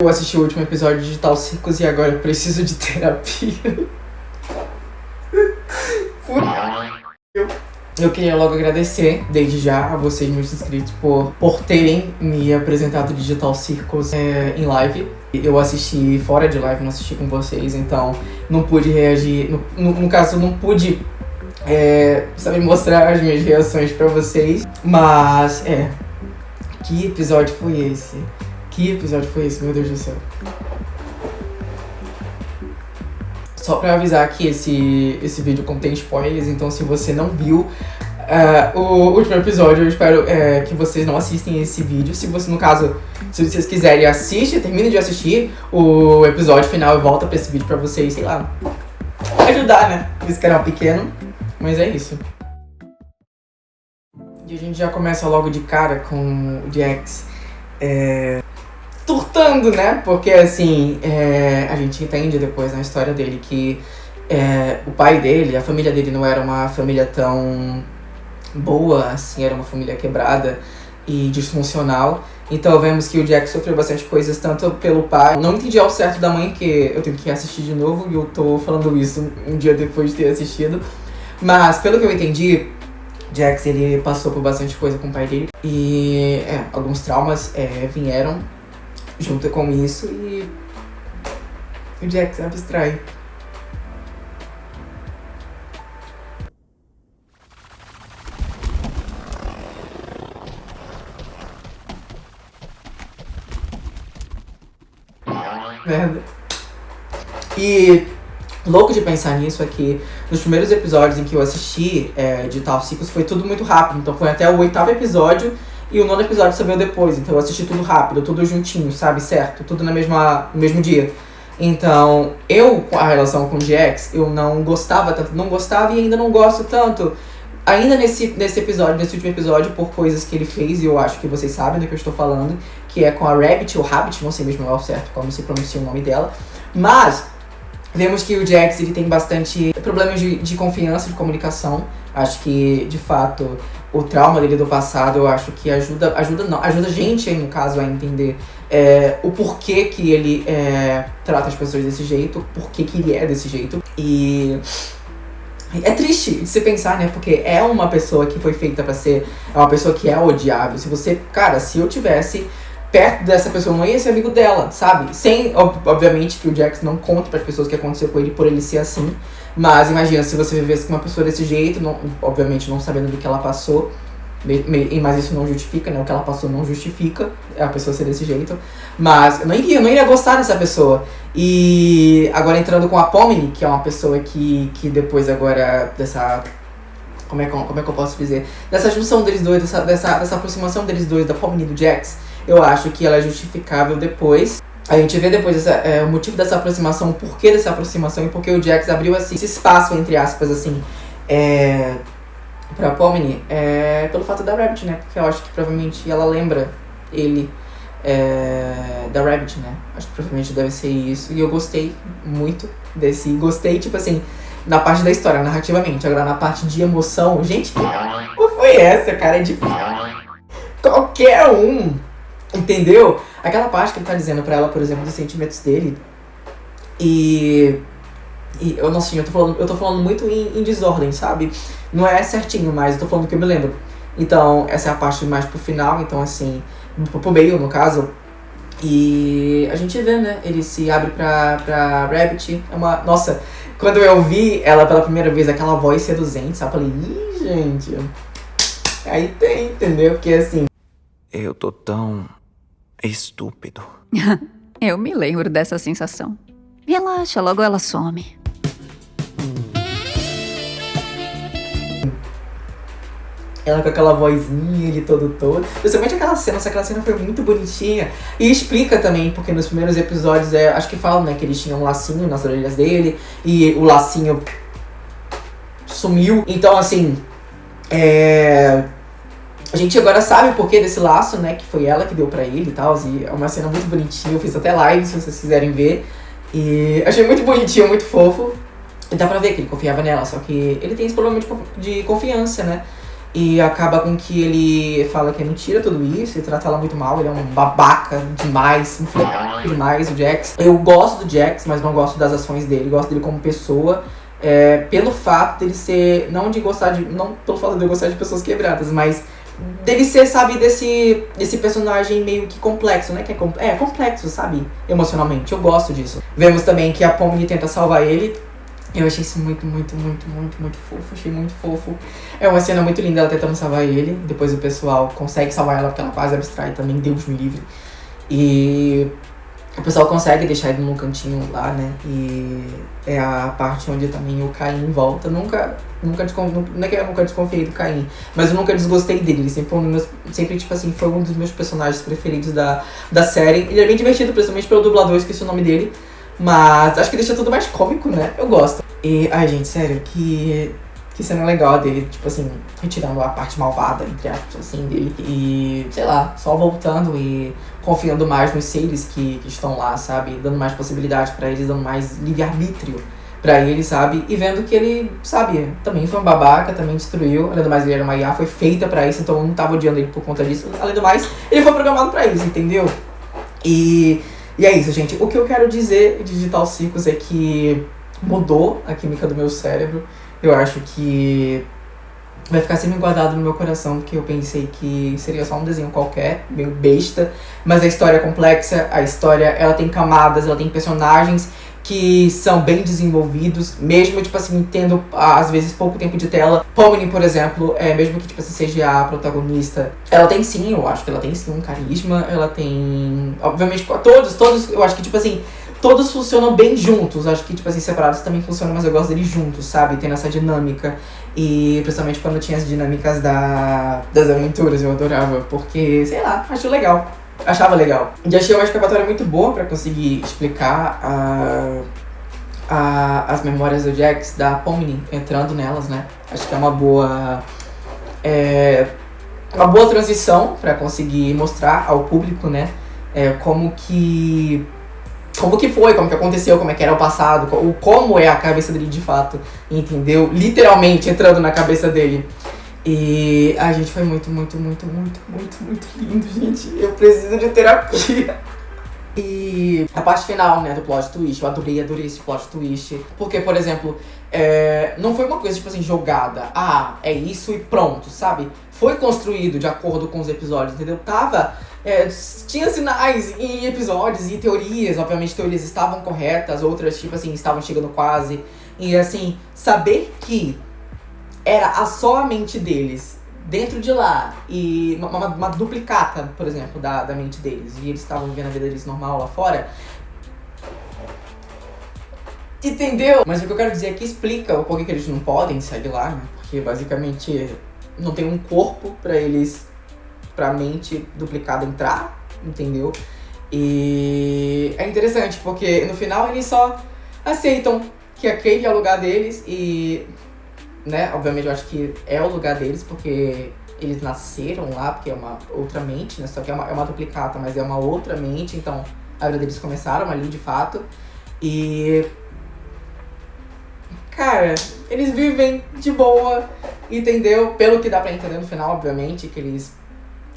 Eu assisti o último episódio de Digital Circus e agora eu preciso de terapia. Eu queria logo agradecer, desde já, a vocês, meus inscritos, por terem me apresentado Digital Circus em live. Eu assisti fora de live, não assisti com vocês, então não pude reagir. No caso, não pude saber mostrar as minhas reações pra vocês. Mas, que episódio foi esse? Que episódio foi esse, meu Deus do céu? Só pra avisar que esse vídeo contém spoilers, então se você não viu o último episódio, eu espero que vocês não assistem esse vídeo. Se vocês quiserem, assiste, termine de assistir o episódio final e volta pra esse vídeo pra vocês, sei lá, ajudar, né? Esse canal pequeno, mas é isso. E a gente já começa logo de cara com o Jax turtando, né? Porque assim, a gente entende depois na história dele que o pai dele, a família dele não era uma família tão boa, assim, era uma família quebrada e disfuncional. Então vemos que o Jack sofreu bastante coisas, tanto pelo pai. Não entendi ao certo da mãe, que eu tenho que assistir de novo, e eu tô falando isso um dia depois de ter assistido. Mas pelo que eu entendi, Jax, ele passou por bastante coisa com o pai dele. E alguns traumas vieram junto com isso e o Jax abstrai. Merda. E louco de pensar nisso é que nos primeiros episódios em que eu assisti de Digital Circus foi tudo muito rápido. Então foi até o 8º episódio e o 9º episódio só veio depois. Então eu assisti tudo rápido, tudo juntinho, sabe? Certo? Tudo no mesmo dia. Então a relação com o Jax, eu não gostava tanto. Não gostava e ainda não gosto tanto. Ainda nesse último episódio, por coisas que ele fez, e eu acho que vocês sabem do que eu estou falando, que é com a Rabbit, ou Rabbit, não sei mesmo ao certo como se pronuncia o nome dela. Mas vemos que o Jax, ele tem bastante problemas de confiança, de comunicação. Acho que, de fato, o trauma dele do passado, eu acho que ajuda a gente, no caso, a entender o porquê que ele trata as pessoas desse jeito, porquê que ele é desse jeito. E é triste de se pensar, né? Porque é uma pessoa que foi feita pra ser, é uma pessoa que é odiável. Se eu tivesse perto dessa pessoa, eu não ia ser amigo dela, sabe? Sem, obviamente, que o Jax não conte pras pessoas o que aconteceu com ele por ele ser assim. Mas imagina, se você vivesse com uma pessoa desse jeito, obviamente não sabendo do que ela passou, mas isso não justifica, né? O que ela passou não justifica a pessoa ser desse jeito. Mas eu não iria gostar dessa pessoa. E agora entrando com a Pomni, que é uma pessoa que depois agora dessa... Como é que eu posso dizer? Dessa junção deles dois, dessa aproximação deles dois, da Pomni e do Jax, eu acho que ela é justificável depois. A gente vê depois o motivo dessa aproximação, o porquê dessa aproximação e porque o Jax abriu assim, esse espaço, entre aspas, assim, pra Pomni, pelo fato da Rabbit, né? Porque eu acho que provavelmente ela lembra ele da Rabbit, né? Acho que provavelmente deve ser isso. E eu gostei muito desse... Gostei, tipo assim, na parte da história, narrativamente. Agora, na parte de emoção, gente, que foi essa, cara? É difícil. Qualquer um, entendeu? Aquela parte que ele tá dizendo pra ela, por exemplo, dos sentimentos dele. E eu não sei, eu tô falando muito em desordem, sabe? Não é certinho, mas eu tô falando que eu me lembro. Então, essa é a parte mais pro final, então assim, pro meio, no caso. E a gente vê, né? Ele se abre pra Rabbit. Nossa, quando eu vi ela pela primeira vez, aquela voz seduzente, sabe? Eu falei, ih, gente. Aí tem, entendeu? Porque assim... Eu tô tão estúpido. Eu me lembro dessa sensação. Relaxa, logo ela some. Ela com aquela vozinha, ele todo. Principalmente aquela cena foi muito bonitinha. E explica também, porque nos primeiros episódios, acho que falam, né, que eles tinham um lacinho nas orelhas dele. E o lacinho sumiu. Então, assim, a gente agora sabe o porquê desse laço, né, que foi ela que deu pra ele e tal. E é uma cena muito bonitinha, eu fiz até live, se vocês quiserem ver. E achei muito bonitinho, muito fofo. E dá pra ver que ele confiava nela, só que ele tem esse problema de confiança, né? E acaba com que ele fala que é mentira tudo isso e trata ela muito mal. Ele é um babaca demais, influente demais, o Jax. Eu gosto do Jax, mas não gosto das ações dele. Gosto dele como pessoa. Pelo fato dele ser, não pelo fato de eu gostar de pessoas quebradas, mas dele ser, sabe, desse personagem meio que complexo, né? Que é complexo, sabe? Emocionalmente. Eu gosto disso. Vemos também que a Pomni tenta salvar ele. Eu achei isso muito fofo. Achei muito fofo. É uma cena muito linda ela tentando salvar ele. Depois o pessoal consegue salvar ela porque ela quase abstrai também, Deus me livre. E o pessoal consegue deixar ele num cantinho lá, né? E é a parte onde também o Caim volta. Não é que eu nunca desconfiei do Caim, mas eu nunca desgostei dele. Ele sempre tipo assim, foi um dos meus personagens preferidos da série. Ele é bem divertido, principalmente pelo dublador, esqueci o nome dele. Mas acho que deixa tudo mais cômico, né? Eu gosto. E, ai gente, sério, que cena legal dele, tipo assim, retirando a parte malvada, entre aspas, assim, dele. E, sei lá, só voltando e confiando mais nos seres que estão lá, sabe? Dando mais possibilidade pra eles, dando mais livre-arbítrio pra ele, sabe? E vendo que ele, sabe, também foi um babaca, também destruiu. Além do mais, ele era uma IA, foi feita pra isso, então eu não tava odiando ele por conta disso. Além do mais, ele foi programado pra isso, entendeu? E é isso, gente. O que eu quero dizer de Digital Circus é que mudou a química do meu cérebro. Eu acho que vai ficar sempre guardado no meu coração, porque eu pensei que seria só um desenho qualquer, meio besta. Mas a história é complexa, a história ela tem camadas, ela tem personagens que são bem desenvolvidos, mesmo, tipo assim, tendo, às vezes, pouco tempo de tela. Pomni, por exemplo, mesmo que, tipo assim, seja a protagonista, ela tem sim, eu acho que ela tem sim um carisma, ela tem, obviamente, todos, eu acho que, tipo assim, todos funcionam bem juntos, acho que, tipo assim, separados também funcionam, mas eu gosto deles juntos, sabe, tendo essa dinâmica. E, principalmente, quando tinha as dinâmicas das aventuras, eu adorava, porque, sei lá, acho legal. Achava legal. E achei uma escapatória muito boa pra conseguir explicar as memórias do Jax, da Pomni, entrando nelas, né? Acho que é uma boa transição pra conseguir mostrar ao público, né? Como que foi, como que aconteceu, como é que era o passado, como é a cabeça dele de fato, entendeu? Literalmente entrando na cabeça dele. E a gente foi muito lindo, gente. Eu preciso de terapia. E a parte final, né, do plot twist, eu adorei esse plot twist. Porque, por exemplo, não foi uma coisa, tipo assim, jogada. Ah, é isso e pronto, sabe? Foi construído de acordo com os episódios, entendeu? Tinha sinais em episódios e teorias. Obviamente, teorias estavam corretas, outras, tipo assim, estavam chegando quase. E, assim, saber que era só a mente deles dentro de lá e uma duplicata, por exemplo, da mente deles, e eles estavam vivendo a vida deles normal lá fora. Entendeu? Mas o que eu quero dizer é que explica o porquê que eles não podem sair lá, né? Porque basicamente não tem um corpo pra mente duplicada entrar, entendeu? E é interessante porque no final eles só aceitam que aquele é o lugar deles e, né, obviamente eu acho que é o lugar deles, porque eles nasceram lá, porque é uma outra mente, né, só que é uma duplicata, mas é uma outra mente, então a vida deles começaram ali de fato, e, cara, eles vivem de boa, entendeu? Pelo que dá pra entender no final, obviamente, que eles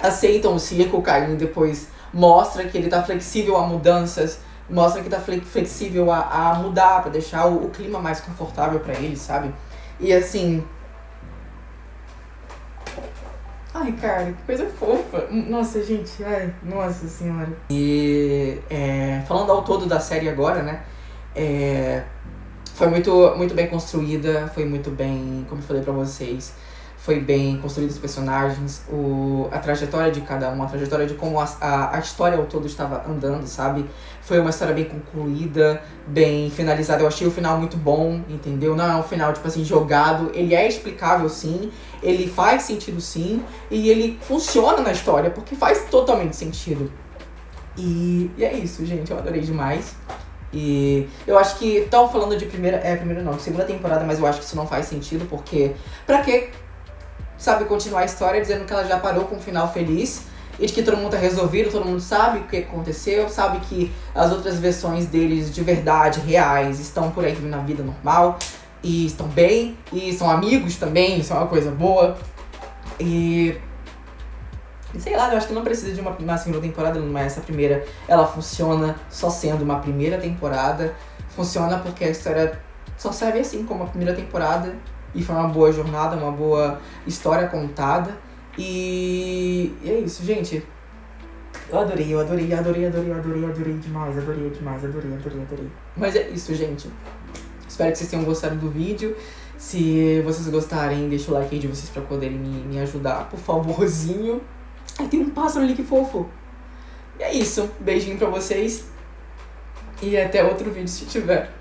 aceitam o circo, o Caim depois mostra que ele tá flexível a mudanças, mostra que tá flexível a mudar, pra deixar o clima mais confortável pra eles, sabe? E assim... Ai, cara, que coisa fofa. Nossa, gente, ai, nossa senhora. E falando ao todo da série agora, né? Foi muito bem construída, foi muito bem, como eu falei pra vocês, foi bem construídos os personagens, a trajetória de cada um, a trajetória de como a história ao todo estava andando, sabe? Foi uma história bem concluída, bem finalizada. Eu achei o final muito bom, entendeu? Não é um final, tipo assim, jogado. Ele é explicável, sim. Ele faz sentido, sim. E ele funciona na história, porque faz totalmente sentido. E é isso, gente. Eu adorei demais. E eu acho que estão falando de segunda temporada, mas eu acho que isso não faz sentido, porque pra quê? Sabe, continuar a história dizendo que ela já parou com um final feliz e de que todo mundo tá resolvido, todo mundo sabe o que aconteceu, sabe que as outras versões deles de verdade, reais, estão por aí vivendo a vida normal e estão bem, e são amigos também, isso é uma coisa boa. E sei lá, eu acho que não precisa de uma segunda temporada, mas essa primeira, ela funciona só sendo uma primeira temporada. Funciona porque a história só serve assim como a primeira temporada. E foi uma boa jornada, uma boa história contada. E é isso, gente. Eu adorei demais. Adorei. Mas é isso, gente. Espero que vocês tenham gostado do vídeo. Se vocês gostarem, deixa o like aí de vocês pra poderem me ajudar, por favorzinho. Ai, tem um pássaro ali, que fofo. E é isso. Beijinho pra vocês. E até outro vídeo se tiver.